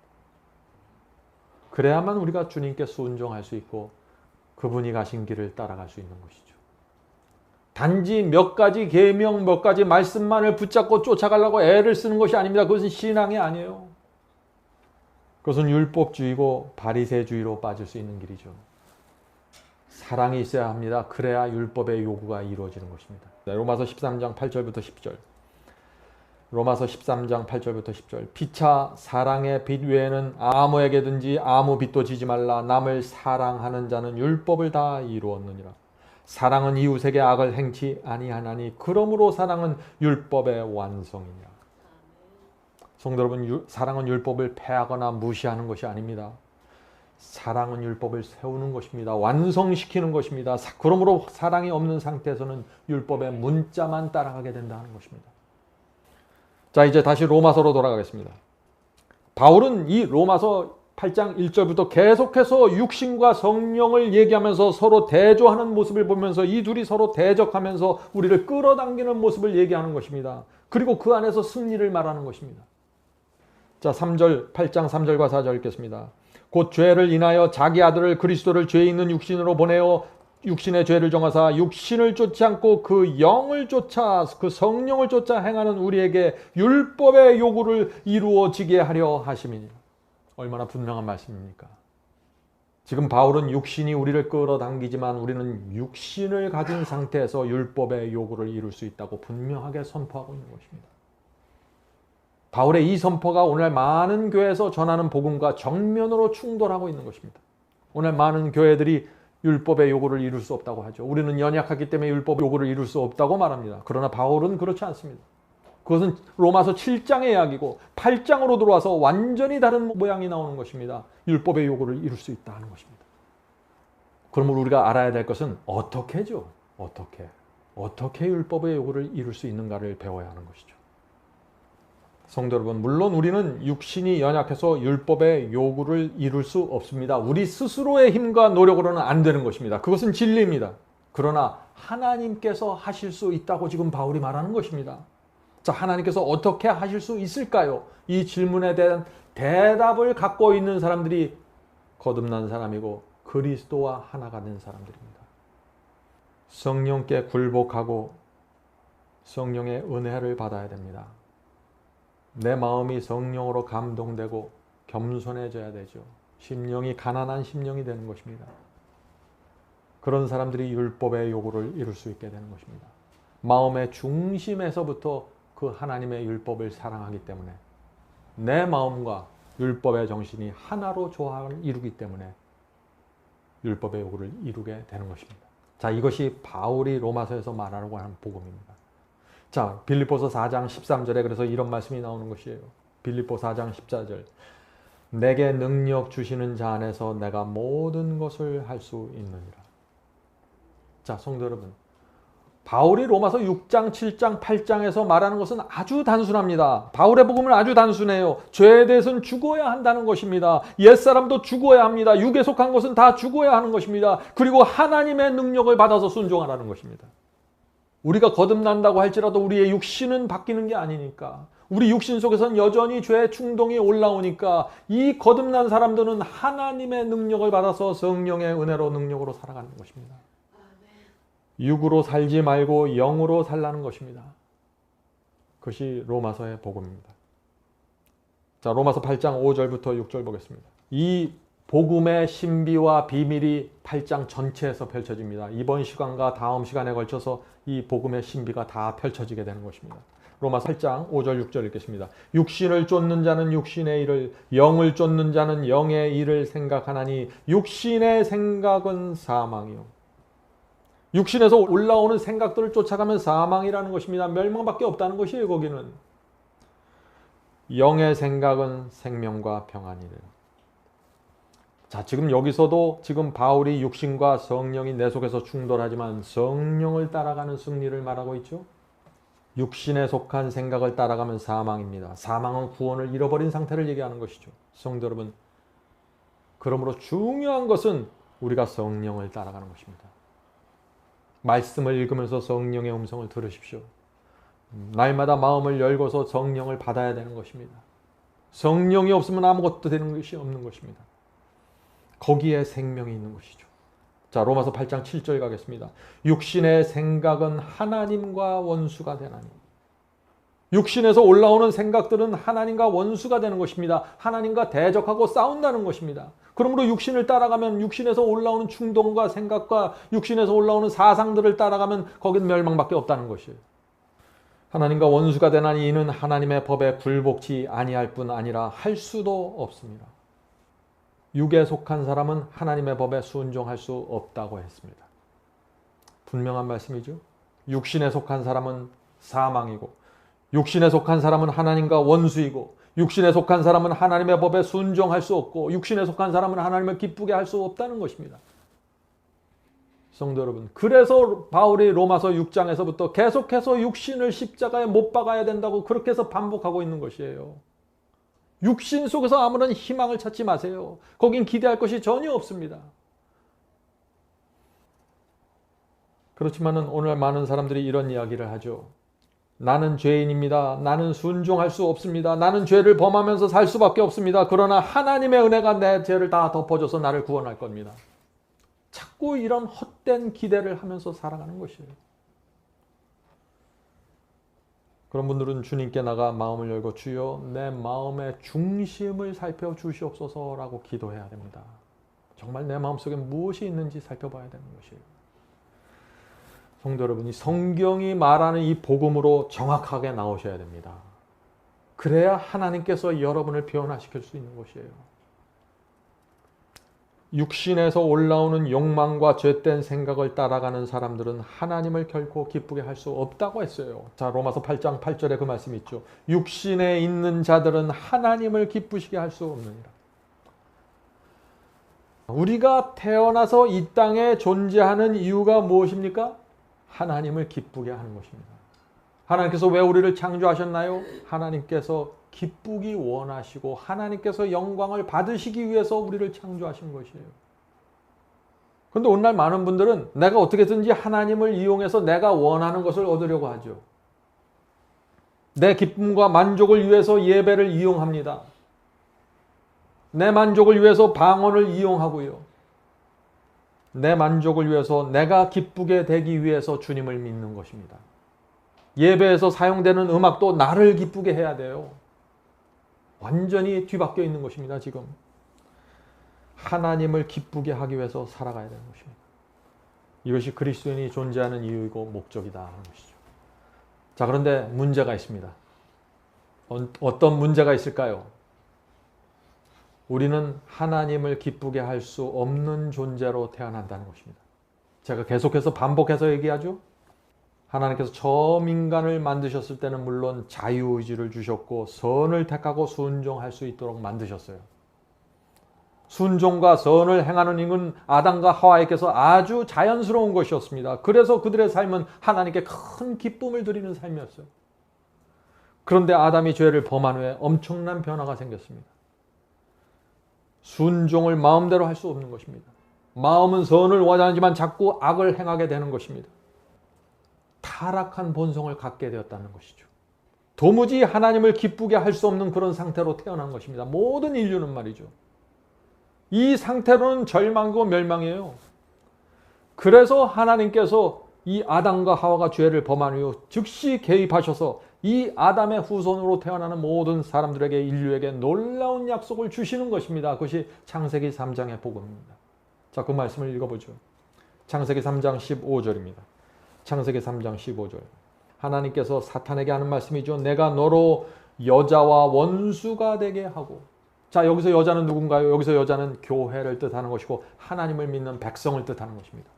그래야만 우리가 주님께 순종할 수 있고 그분이 가신 길을 따라갈 수 있는 것이죠. 단지 몇 가지 계명, 몇 가지 말씀만을 붙잡고 쫓아가려고 애를 쓰는 것이 아닙니다. 그것은 신앙이 아니에요. 그것은 율법주의고 바리새주의로 빠질 수 있는 길이죠. 사랑이 있어야 합니다. 그래야 율법의 요구가 이루어지는 것입니다. 로마서 13장 8절부터 10절. 로마서 13장 8절부터 10절. 피차 사랑의 빛 외에는 아무에게든지 아무 빛도 지지 말라. 남을 사랑하는 자는 율법을 다 이루었느니라. 사랑은 이웃에게 악을 행치 아니하나니 그러므로 사랑은 율법의 완성이니라. 성도 여러분, 사랑은 율법을 폐하거나 무시하는 것이 아닙니다. 사랑은 율법을 세우는 것입니다. 완성시키는 것입니다. 그러므로 사랑이 없는 상태에서는 율법의 문자만 따라가게 된다는 것입니다. 자, 이제 다시 로마서로 돌아가겠습니다. 바울은 이 로마서 8장 1절부터 계속해서 육신과 성령을 얘기하면서 서로 대조하는 모습을 보면서 이 둘이 서로 대적하면서 우리를 끌어당기는 모습을 얘기하는 것입니다. 그리고 그 안에서 승리를 말하는 것입니다. 자, 8장 3절과 4절 읽겠습니다. 곧 죄를 인하여 자기 아들을 그리스도를 죄 있는 육신으로 보내어 육신의 죄를 정하사 육신을 쫓지 않고 그 영을 쫓아 그 성령을 쫓아 행하는 우리에게 율법의 요구를 이루어지게 하려 하심이니. 얼마나 분명한 말씀입니까? 지금 바울은 육신이 우리를 끌어당기지만 우리는 육신을 가진 상태에서 율법의 요구를 이룰 수 있다고 분명하게 선포하고 있는 것입니다. 바울의 이 선포가 오늘 많은 교회에서 전하는 복음과 정면으로 충돌하고 있는 것입니다. 오늘 많은 교회들이 율법의 요구를 이룰 수 없다고 하죠. 우리는 연약하기 때문에 율법 요구를 이룰 수 없다고 말합니다. 그러나 바울은 그렇지 않습니다. 그것은 로마서 7장의 이야기고 8장으로 들어와서 완전히 다른 모양이 나오는 것입니다. 율법의 요구를 이룰 수 있다 하는 것입니다. 그러므로 우리가 알아야 될 것은 어떻게죠? 어떻게 율법의 요구를 이룰 수 있는가를 배워야 하는 것이죠. 성도 여러분, 물론 우리는 육신이 연약해서 율법의 요구를 이룰 수 없습니다. 우리 스스로의 힘과 노력으로는 안 되는 것입니다. 그것은 진리입니다. 그러나 하나님께서 하실 수 있다고 지금 바울이 말하는 것입니다. 자, 하나님께서 어떻게 하실 수 있을까요? 이 질문에 대한 대답을 갖고 있는 사람들이 거듭난 사람이고 그리스도와 하나가 된 사람들입니다. 성령께 굴복하고 성령의 은혜를 받아야 됩니다. 내 마음이 성령으로 감동되고 겸손해져야 되죠. 심령이 가난한 심령이 되는 것입니다. 그런 사람들이 율법의 요구를 이룰 수 있게 되는 것입니다. 마음의 중심에서부터 그 하나님의 율법을 사랑하기 때문에 내 마음과 율법의 정신이 하나로 조화를 이루기 때문에 율법의 요구를 이루게 되는 것입니다. 자, 이것이 바울이 로마서에서 말하려고 하는 복음입니다. 자, 빌립보서 4장 13절에 그래서 이런 말씀이 나오는 것이에요. 빌립보 4장 14절. 내게 능력 주시는 자 안에서 내가 모든 것을 할 수 있느니라. 자, 성도 여러분, 바울이 로마서 6장, 7장, 8장에서 말하는 것은 아주 단순합니다. 바울의 복음은 아주 단순해요. 죄에 대해서는 죽어야 한다는 것입니다. 옛사람도 죽어야 합니다. 육에 속한 것은 다 죽어야 하는 것입니다. 그리고 하나님의 능력을 받아서 순종하라는 것입니다. 우리가 거듭난다고 할지라도 우리의 육신은 바뀌는 게 아니니까, 우리 육신 속에서는 여전히 죄의 충동이 올라오니까 이 거듭난 사람들은 하나님의 능력을 받아서 성령의 은혜로 능력으로 살아가는 것입니다. 육으로 살지 말고 영으로 살라는 것입니다. 그것이 로마서의 복음입니다. 자, 로마서 8장 5절부터 6절 보겠습니다. 이 복음의 신비와 비밀이 8장 전체에서 펼쳐집니다. 이번 시간과 다음 시간에 걸쳐서 이 복음의 신비가 다 펼쳐지게 되는 것입니다. 로마서 8장 5절 6절 읽겠습니다. 육신을 쫓는 자는 육신의 일을, 영을 쫓는 자는 영의 일을 생각하나니 육신의 생각은 사망이요. 육신에서 올라오는 생각들을 쫓아가면 사망이라는 것입니다. 멸망밖에 없다는 것이에요. 거기는 영의 생각은 생명과 평안이래요. 자, 지금 여기서도 지금 바울이 육신과 성령이 내 속에서 충돌하지만 성령을 따라가는 승리를 말하고 있죠. 육신에 속한 생각을 따라가면 사망입니다. 사망은 구원을 잃어버린 상태를 얘기하는 것이죠. 성도 여러분, 그러므로 중요한 것은 우리가 성령을 따라가는 것입니다. 말씀을 읽으면서 성령의 음성을 들으십시오. 날마다 마음을 열고서 성령을 받아야 되는 것입니다. 성령이 없으면 아무것도 되는 것이 없는 것입니다. 거기에 생명이 있는 것이죠. 자, 로마서 8장 7절 가겠습니다. 육신의 생각은 하나님과 원수가 되나니. 육신에서 올라오는 생각들은 하나님과 원수가 되는 것입니다. 하나님과 대적하고 싸운다는 것입니다. 그러므로 육신을 따라가면 육신에서 올라오는 충동과 생각과 육신에서 올라오는 사상들을 따라가면 거긴 멸망밖에 없다는 것이에요. 하나님과 원수가 되나니 이는 하나님의 법에 굴복치 아니할 뿐 아니라 할 수도 없습니다. 육에 속한 사람은 하나님의 법에 순종할 수 없다고 했습니다. 분명한 말씀이죠. 육신에 속한 사람은 사망이고 육신에 속한 사람은 하나님과 원수이고 육신에 속한 사람은 하나님의 법에 순종할 수 없고 육신에 속한 사람은 하나님을 기쁘게 할 수 없다는 것입니다. 성도 여러분, 그래서 바울이 로마서 6장에서부터 계속해서 육신을 십자가에 못 박아야 된다고 그렇게 해서 반복하고 있는 것이에요. 육신 속에서 아무런 희망을 찾지 마세요. 거긴 기대할 것이 전혀 없습니다. 그렇지만 오늘 많은 사람들이 이런 이야기를 하죠. 나는 죄인입니다. 나는 순종할 수 없습니다. 나는 죄를 범하면서 살 수밖에 없습니다. 그러나 하나님의 은혜가 내 죄를 다 덮어줘서 나를 구원할 겁니다. 자꾸 이런 헛된 기대를 하면서 살아가는 것이에요. 그런 분들은 주님께 나가 마음을 열고 주여 내 마음의 중심을 살펴주시옵소서라고 기도해야 됩니다. 정말 내 마음속에 무엇이 있는지 살펴봐야 되는 것이에요. 성도 여러분이 성경이 말하는 이 복음으로 정확하게 나오셔야 됩니다. 그래야 하나님께서 여러분을 변화시킬 수 있는 것이에요. 육신에서 올라오는 욕망과 죄된 생각을 따라가는 사람들은 하나님을 결코 기쁘게 할 수 없다고 했어요. 자, 로마서 8장 8절에 그 말씀이 있죠. 육신에 있는 자들은 하나님을 기쁘시게 할 수 없느니라. 우리가 태어나서 이 땅에 존재하는 이유가 무엇입니까? 하나님을 기쁘게 하는 것입니다. 하나님께서 왜 우리를 창조하셨나요? 하나님께서 기쁘기 원하시고 하나님께서 영광을 받으시기 위해서 우리를 창조하신 것이에요. 그런데 오늘날 많은 분들은 내가 어떻게든지 하나님을 이용해서 내가 원하는 것을 얻으려고 하죠. 내 기쁨과 만족을 위해서 예배를 이용합니다. 내 만족을 위해서 방언을 이용하고요. 내 만족을 위해서 내가 기쁘게 되기 위해서 주님을 믿는 것입니다. 예배에서 사용되는 음악도 나를 기쁘게 해야 돼요. 완전히 뒤바뀌어 있는 것입니다. 지금 하나님을 기쁘게 하기 위해서 살아가야 되는 것입니다. 이것이 그리스도인이 존재하는 이유이고 목적이다 하는 것이죠. 자, 그런데 문제가 있습니다. 어떤 문제가 있을까요? 우리는 하나님을 기쁘게 할 수 없는 존재로 태어난다는 것입니다. 제가 계속해서 반복해서 얘기하죠. 하나님께서 처음 인간을 만드셨을 때는 물론 자유의지를 주셨고 선을 택하고 순종할 수 있도록 만드셨어요. 순종과 선을 행하는 일은 아담과 하와에게서 아주 자연스러운 것이었습니다. 그래서 그들의 삶은 하나님께 큰 기쁨을 드리는 삶이었어요. 그런데 아담이 죄를 범한 후에 엄청난 변화가 생겼습니다. 순종을 마음대로 할 수 없는 것입니다. 마음은 선을 원하지만 자꾸 악을 행하게 되는 것입니다. 타락한 본성을 갖게 되었다는 것이죠. 도무지 하나님을 기쁘게 할 수 없는 그런 상태로 태어난 것입니다. 모든 인류는 말이죠. 이 상태로는 절망이고 멸망이에요. 그래서 하나님께서 이 아담과 하와가 죄를 범한 이후 즉시 개입하셔서 이 아담의 후손으로 태어나는 모든 사람들에게 인류에게 놀라운 약속을 주시는 것입니다. 그것이 창세기 3장의 복음입니다. 자, 그 말씀을 읽어보죠. 창세기 3장 15절입니다. 창세기 3장 15절. 하나님께서 사탄에게 하는 말씀이죠. 내가 너로 여자와 원수가 되게 하고. 자, 여기서 여자는 누군가요? 여기서 여자는 교회를 뜻하는 것이고 하나님을 믿는 백성을 뜻하는 것입니다.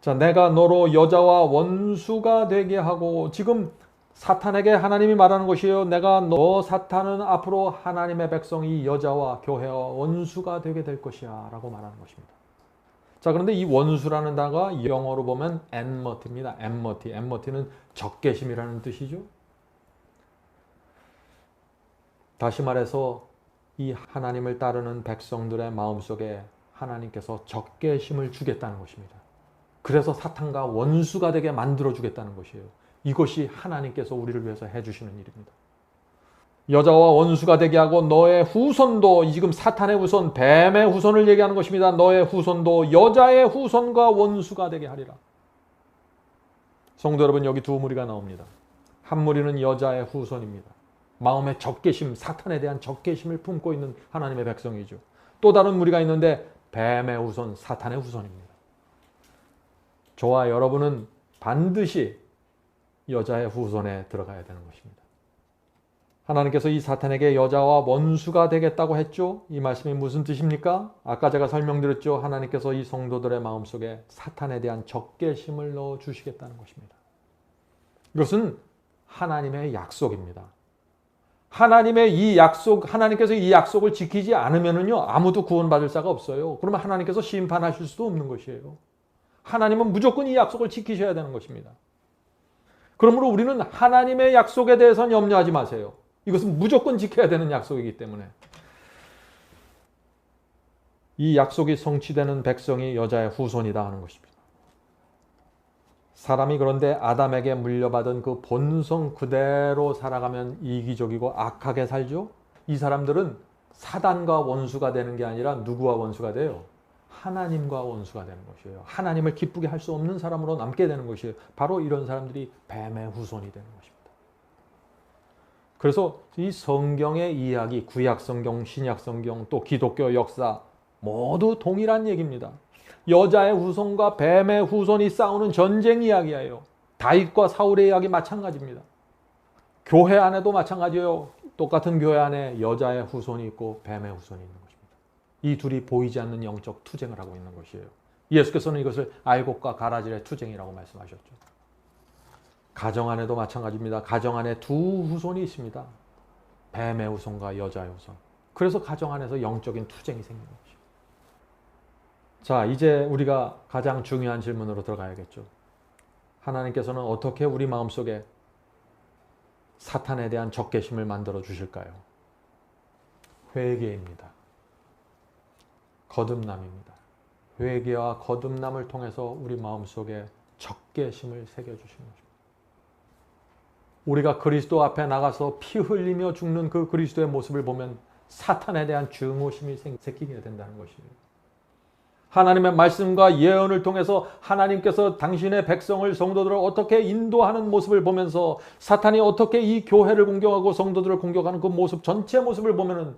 자, 내가 너로 여자와 원수가 되게 하고. 지금 사탄에게 하나님이 말하는 것이에요. 내가 너 사탄은 앞으로 하나님의 백성 이 여자와 교회와 원수가 되게 될 것이야 라고 말하는 것입니다. 자, 그런데 이 원수라는 단어가 영어로 보면 enmity입니다. enmity는 적개심이라는 뜻이죠. 다시 말해서 이 하나님을 따르는 백성들의 마음속에 하나님께서 적개심을 주겠다는 것입니다. 그래서 사탄과 원수가 되게 만들어 주겠다는 것이에요. 이것이 하나님께서 우리를 위해서 해주시는 일입니다. 여자와 원수가 되게 하고 너의 후손도, 지금 사탄의 후손, 뱀의 후손을 얘기하는 것입니다. 너의 후손도 여자의 후손과 원수가 되게 하리라. 성도 여러분, 여기 두 무리가 나옵니다. 한 무리는 여자의 후손입니다. 마음의 적개심, 사탄에 대한 적개심을 품고 있는 하나님의 백성이죠. 또 다른 무리가 있는데 뱀의 후손, 사탄의 후손입니다. 저와 여러분은 반드시 여자의 후손에 들어가야 되는 것입니다. 하나님께서 이 사탄에게 여자와 원수가 되겠다고 했죠. 이 말씀이 무슨 뜻입니까? 아까 제가 설명드렸죠. 하나님께서 이 성도들의 마음속에 사탄에 대한 적개심을 넣어주시겠다는 것입니다. 이것은 하나님의 약속입니다. 하나님의 이 약속, 하나님께서 이 약속을 지키지 않으면요, 아무도 구원받을 자가 없어요. 그러면 하나님께서 심판하실 수도 없는 것이에요. 하나님은 무조건 이 약속을 지키셔야 되는 것입니다. 그러므로 우리는 하나님의 약속에 대해서는 염려하지 마세요. 이것은 무조건 지켜야 되는 약속이기 때문에. 이 약속이 성취되는 백성이 여자의 후손이다 하는 것입니다. 사람이 그런데 아담에게 물려받은 그 본성 그대로 살아가면 이기적이고 악하게 살죠. 이 사람들은 사단과 원수가 되는 게 아니라 누구와 원수가 돼요? 하나님과 원수가 되는 것이에요. 하나님을 기쁘게 할 수 없는 사람으로 남게 되는 것이에요. 바로 이런 사람들이 뱀의 후손이 되는 것입니다. 그래서 이 성경의 이야기, 구약성경, 신약성경, 또 기독교 역사 모두 동일한 얘기입니다. 여자의 후손과 뱀의 후손이 싸우는 전쟁 이야기예요. 다윗과 사울의 이야기 마찬가지입니다. 교회 안에도 마찬가지예요. 똑같은 교회 안에 여자의 후손이 있고 뱀의 후손이 있는 것입니다. 이 둘이 보이지 않는 영적 투쟁을 하고 있는 것이에요. 예수께서는 이것을 알곡과 가라질의 투쟁이라고 말씀하셨죠. 가정 안에도 마찬가지입니다. 가정 안에 두 후손이 있습니다. 뱀의 후손과 여자의 후손. 그래서 가정 안에서 영적인 투쟁이 생기는 것이죠. 자, 이제 우리가 가장 중요한 질문으로 들어가야겠죠. 하나님께서는 어떻게 우리 마음속에 사탄에 대한 적개심을 만들어 주실까요? 회개입니다. 거듭남입니다. 회개와 거듭남을 통해서 우리 마음속에 적개심을 새겨주시는 것입니다. 우리가 그리스도 앞에 나가서 피 흘리며 죽는 그 그리스도의 모습을 보면 사탄에 대한 증오심이 생기게 된다는 것이에요. 하나님의 말씀과 예언을 통해서 하나님께서 당신의 백성을, 성도들을 어떻게 인도하는 모습을 보면서 사탄이 어떻게 이 교회를 공격하고 성도들을 공격하는 그 모습, 전체 모습을 보면은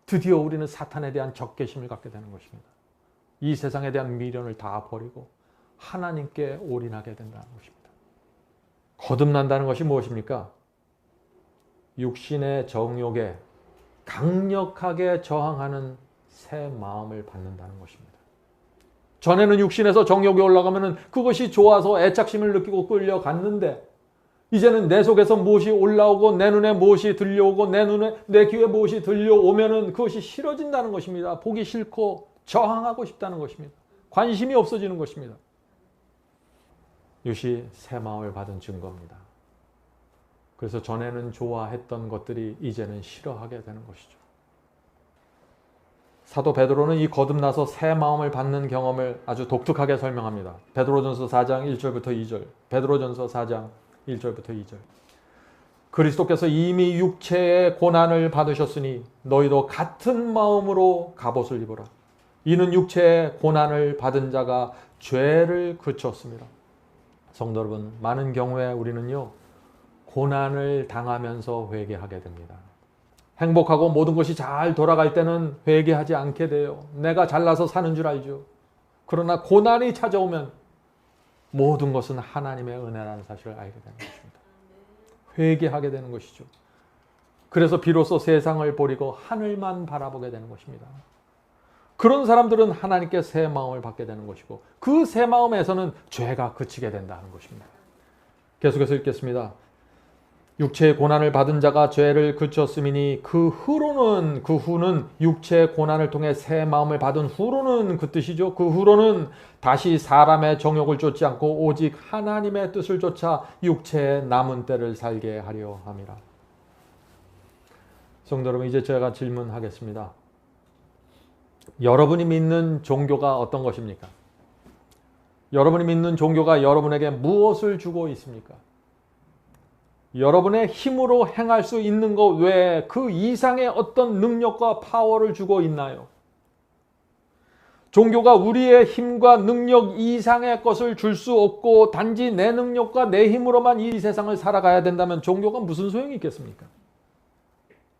드디어 우리는 사탄에 대한 적개심을 갖게 되는 것입니다. 이 세상에 대한 미련을 다 버리고 하나님께 올인하게 된다는 것입니다. 거듭난다는 것이 무엇입니까? 육신의 정욕에 강력하게 저항하는 새 마음을 받는다는 것입니다. 전에는 육신에서 정욕이 올라가면 그것이 좋아서 애착심을 느끼고 끌려갔는데 이제는 내 속에서 무엇이 올라오고 내 눈에 무엇이 들려오고 내 귀에 무엇이 들려오면 그것이 싫어진다는 것입니다. 보기 싫고 저항하고 싶다는 것입니다. 관심이 없어지는 것입니다. 이것이 새 마음을 받은 증거입니다. 그래서 전에는 좋아했던 것들이 이제는 싫어하게 되는 것이죠. 사도 베드로는 이 거듭나서 새 마음을 받는 경험을 아주 독특하게 설명합니다. 베드로전서 4장 1절부터 2절. 베드로전서 4장 1절부터 2절. 그리스도께서 이미 육체의 고난을 받으셨으니 너희도 같은 마음으로 갑옷을 입어라. 이는 육체의 고난을 받은 자가 죄를 그쳤습니다. 성도 여러분, 많은 경우에 우리는요, 고난을 당하면서 회개하게 됩니다. 행복하고 모든 것이 잘 돌아갈 때는 회개하지 않게 돼요. 내가 잘나서 사는 줄 알죠. 그러나 고난이 찾아오면 모든 것은 하나님의 은혜라는 사실을 알게 되는 것입니다. 회개하게 되는 것이죠. 그래서 비로소 세상을 버리고 하늘만 바라보게 되는 것입니다. 그런 사람들은 하나님께 새 마음을 받게 되는 것이고 그 새 마음에서는 죄가 그치게 된다는 것입니다. 계속해서 읽겠습니다. 육체의 고난을 받은 자가 죄를 그쳤음이니 그 후는 육체의 고난을 통해 새 마음을 받은 후로는 그 뜻이죠. 그 후로는 다시 사람의 정욕을 쫓지 않고 오직 하나님의 뜻을 쫓아 육체의 남은 때를 살게 하려 함이라. 성도 여러분, 이제 제가 질문하겠습니다. 여러분이 믿는 종교가 어떤 것입니까? 여러분이 믿는 종교가 여러분에게 무엇을 주고 있습니까? 여러분의 힘으로 행할 수 있는 것 외에 그 이상의 어떤 능력과 파워를 주고 있나요? 종교가 우리의 힘과 능력 이상의 것을 줄 수 없고 단지 내 능력과 내 힘으로만 이 세상을 살아가야 된다면 종교가 무슨 소용이 있겠습니까?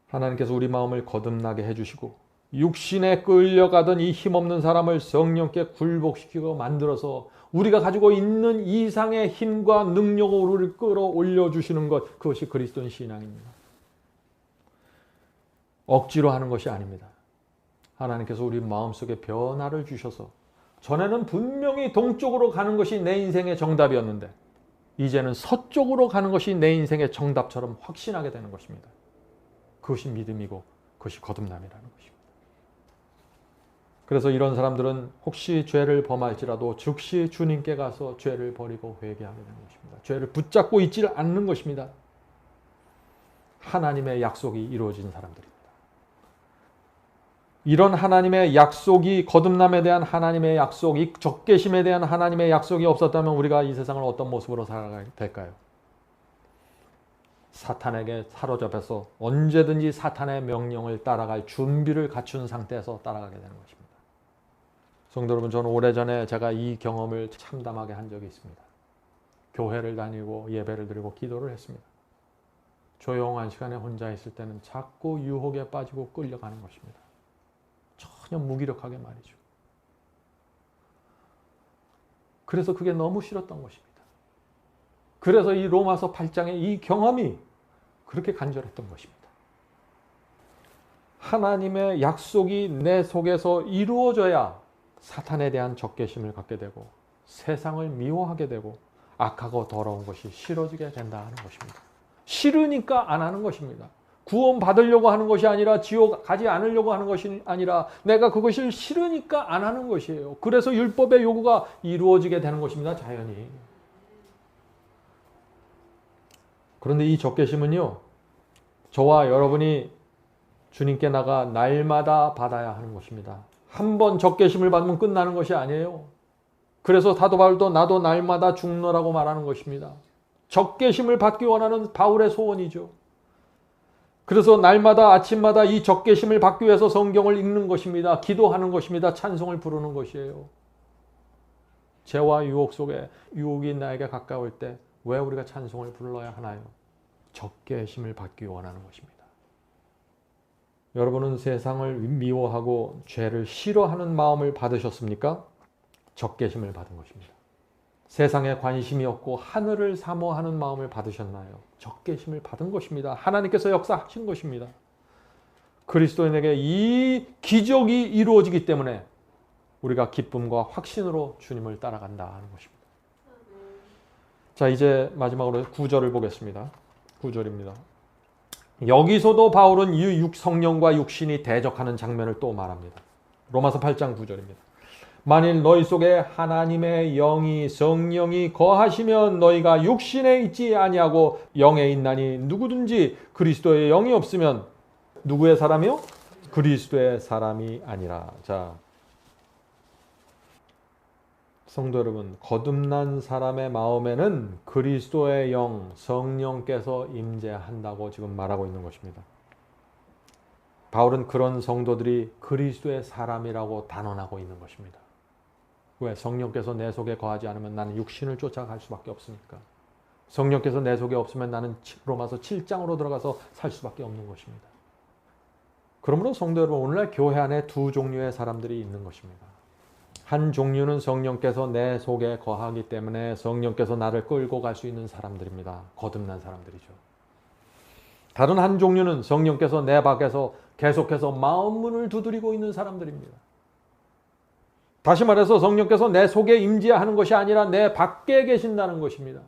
하나님께서 우리 마음을 거듭나게 해주시고 육신에 끌려가던 이 힘없는 사람을 성령께 굴복시키고 만들어서 우리가 가지고 있는 이상의 힘과 능력으로 우리를 끌어올려 주시는 것, 그것이 그리스도인 신앙입니다. 억지로 하는 것이 아닙니다. 하나님께서 우리 마음속에 변화를 주셔서 전에는 분명히 동쪽으로 가는 것이 내 인생의 정답이었는데 이제는 서쪽으로 가는 것이 내 인생의 정답처럼 확신하게 되는 것입니다. 그것이 믿음이고 그것이 거듭남이라는 것입니다. 그래서 이런 사람들은 혹시 죄를 범할지라도 즉시 주님께 가서 죄를 버리고 회개하게 되는 것입니다. 죄를 붙잡고 있지 않는 것입니다. 하나님의 약속이 이루어진 사람들입니다. 이런 하나님의 약속이, 거듭남에 대한 하나님의 약속, 이 적개심에 대한 하나님의 약속이 없었다면 우리가 이 세상을 어떤 모습으로 살아가야 될까요? 사탄에게 사로잡혀서 언제든지 사탄의 명령을 따라갈 준비를 갖춘 상태에서 따라가게 되는 것입니다. 성도 여러분, 저는 오래전에 제가 이 경험을 참담하게 한 적이 있습니다. 교회를 다니고 예배를 드리고 기도를 했습니다. 조용한 시간에 혼자 있을 때는 자꾸 유혹에 빠지고 끌려가는 것입니다. 전혀 무기력하게 말이죠. 그래서 그게 너무 싫었던 것입니다. 그래서 이 로마서 8장의 이 경험이 그렇게 간절했던 것입니다. 하나님의 약속이 내 속에서 이루어져야 사탄에 대한 적개심을 갖게 되고 세상을 미워하게 되고 악하고 더러운 것이 싫어지게 된다는 것입니다. 싫으니까 안 하는 것입니다. 구원 받으려고 하는 것이 아니라 지옥 가지 않으려고 하는 것이 아니라 내가 그것을 싫으니까 안 하는 것이에요. 그래서 율법의 요구가 이루어지게 되는 것입니다. 자연히. 그런데 이 적개심은요, 저와 여러분이 주님께 나가 날마다 받아야 하는 것입니다. 한 번 적개심을 받으면 끝나는 것이 아니에요. 그래서 사도 바울도 나도 날마다 죽노라고 말하는 것입니다. 적개심을 받기 원하는 바울의 소원이죠. 그래서 날마다 아침마다 이 적개심을 받기 위해서 성경을 읽는 것입니다. 기도하는 것입니다. 찬송을 부르는 것이에요. 죄와 유혹 속에 유혹이 나에게 가까울 때 왜 우리가 찬송을 불러야 하나요? 적개심을 받기 원하는 것입니다. 여러분은 세상을 미워하고 죄를 싫어하는 마음을 받으셨습니까? 적개심을 받은 것입니다. 세상에 관심이 없고 하늘을 사모하는 마음을 받으셨나요? 적개심을 받은 것입니다. 하나님께서 역사하신 것입니다. 그리스도인에게 이 기적이 이루어지기 때문에 우리가 기쁨과 확신으로 주님을 따라간다 하는 것입니다. 자, 이제 마지막으로 9절을 보겠습니다. 9절입니다. 여기서도 바울은 이 성령과 육신이 대적하는 장면을 또 말합니다. 로마서 8장 9절입니다. 만일 너희 속에 하나님의 영이 성령이 거하시면 너희가 육신에 있지 아니하고 영에 있나니 누구든지 그리스도의 영이 없으면 누구의 사람이요? 그리스도의 사람이 아니라. 자, 성도 여러분, 거듭난 사람의 마음에는 그리스도의 영, 성령께서 임재한다고 지금 말하고 있는 것입니다. 바울은 그런 성도들이 그리스도의 사람이라고 단언하고 있는 것입니다. 왜? 성령께서 내 속에 거하지 않으면 나는 육신을 쫓아갈 수밖에 없으니까. 성령께서 내 속에 없으면 나는 로마서 7장으로 들어가서 살 수밖에 없는 것입니다. 그러므로 성도 여러분, 오늘날 교회 안에 두 종류의 사람들이 있는 것입니다. 한 종류는 성령께서 내 속에 거하기 때문에 성령께서 나를 끌고 갈 수 있는 사람들입니다. 거듭난 사람들이죠. 다른 한 종류는 성령께서 내 밖에서 계속해서 마음문을 두드리고 있는 사람들입니다. 다시 말해서 성령께서 내 속에 임재하는 것이 아니라 내 밖에 계신다는 것입니다.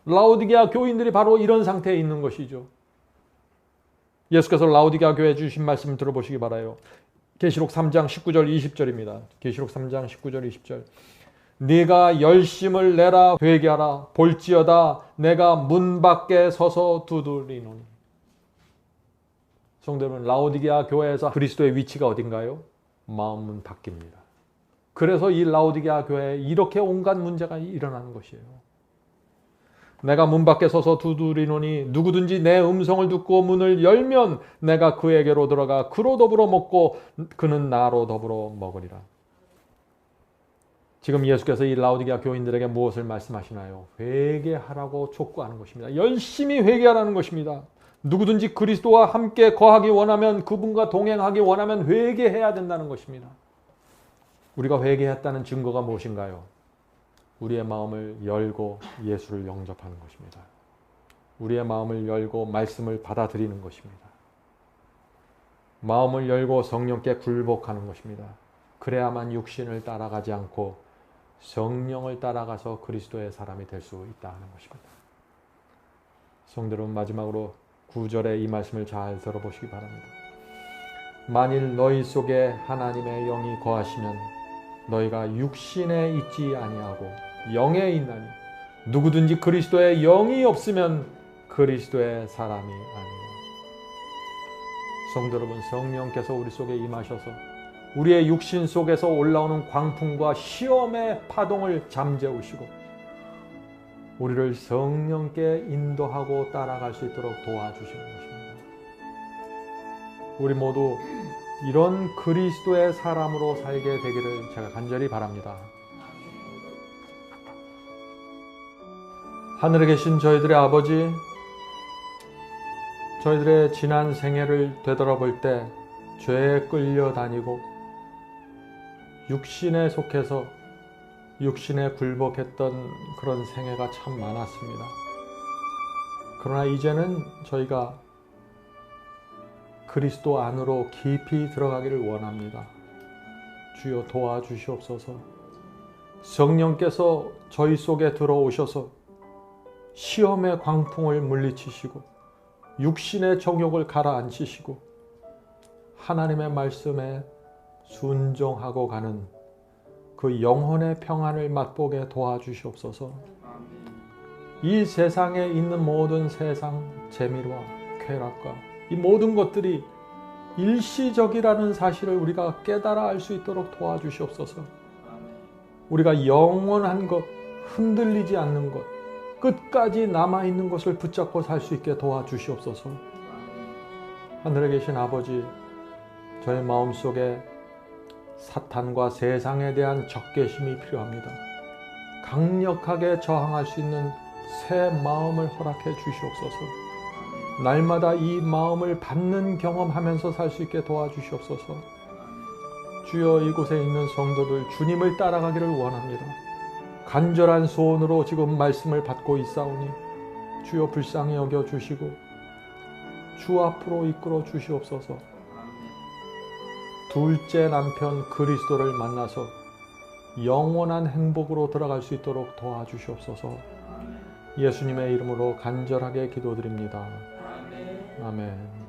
라오디게아 교인들이 바로 이런 상태에 있는 것이죠. 예수께서 라오디게아 교회에 주신 말씀 들어보시기 바라요. 계시록 3장 19절 20절입니다. 계시록 3장 19절 20절. 네가 열심을 내라 회개하라 볼지어다 내가 문 밖에 서서 두드리노니. 성도 여러분, 라오디게아 교회에서 그리스도의 위치가 어딘가요? 마음문 밖입니다. 그래서 이 라오디게아 교회에 이렇게 온갖 문제가 일어나는 것이에요. 내가 문 밖에 서서 두드리노니 누구든지 내 음성을 듣고 문을 열면 내가 그에게로 들어가 그로 더불어 먹고 그는 나로 더불어 먹으리라. 지금 예수께서 이 라오디게아 교인들에게 무엇을 말씀하시나요? 회개하라고 촉구하는 것입니다. 열심히 회개하라는 것입니다. 누구든지 그리스도와 함께 거하기 원하면, 그분과 동행하기 원하면 회개해야 된다는 것입니다. 우리가 회개했다는 증거가 무엇인가요? 우리의 마음을 열고 예수를 영접하는 것입니다. 우리의 마음을 열고 말씀을 받아들이는 것입니다. 마음을 열고 성령께 굴복하는 것입니다. 그래야만 육신을 따라가지 않고 성령을 따라가서 그리스도의 사람이 될 수 있다는 것입니다. 성도 여러분, 마지막으로 9절의 이 말씀을 잘 들어보시기 바랍니다. 만일 너희 속에 하나님의 영이 거하시면 너희가 육신에 있지 아니하고 영에 있나니 누구든지 그리스도의 영이 없으면 그리스도의 사람이 아니라. 성도 여러분, 성령께서 우리 속에 임하셔서 우리의 육신 속에서 올라오는 광풍과 시험의 파동을 잠재우시고 우리를 성령께 인도하고 따라갈 수 있도록 도와주시는 것입니다. 우리 모두 이런 그리스도의 사람으로 살게 되기를 제가 간절히 바랍니다. 하늘에 계신 저희들의 아버지, 저희들의 지난 생애를 되돌아볼 때 죄에 끌려다니고 육신에 속해서 육신에 굴복했던 그런 생애가 참 많았습니다. 그러나 이제는 저희가 그리스도 안으로 깊이 들어가기를 원합니다. 주여 도와주시옵소서. 성령께서 저희 속에 들어오셔서 시험의 광풍을 물리치시고 육신의 정욕을 가라앉히시고 하나님의 말씀에 순종하고 가는 그 영혼의 평안을 맛보게 도와주시옵소서. 이 세상에 있는 모든 세상 재미와 쾌락과 이 모든 것들이 일시적이라는 사실을 우리가 깨달아 알 수 있도록 도와주시옵소서. 우리가 영원한 것, 흔들리지 않는 것, 끝까지 남아있는 것을 붙잡고 살 수 있게 도와주시옵소서. 하늘에 계신 아버지, 저의 마음속에 사탄과 세상에 대한 적개심이 필요합니다. 강력하게 저항할 수 있는 새 마음을 허락해 주시옵소서. 날마다 이 마음을 받는 경험하면서 살 수 있게 도와주시옵소서. 주여, 이곳에 있는 성도들 주님을 따라가기를 원합니다. 간절한 소원으로 지금 말씀을 받고 있사오니 주여 불쌍히 여겨주시고 주 앞으로 이끌어 주시옵소서. 둘째 남편 그리스도를 만나서 영원한 행복으로 들어갈 수 있도록 도와주시옵소서. 예수님의 이름으로 간절하게 기도드립니다. 아멘.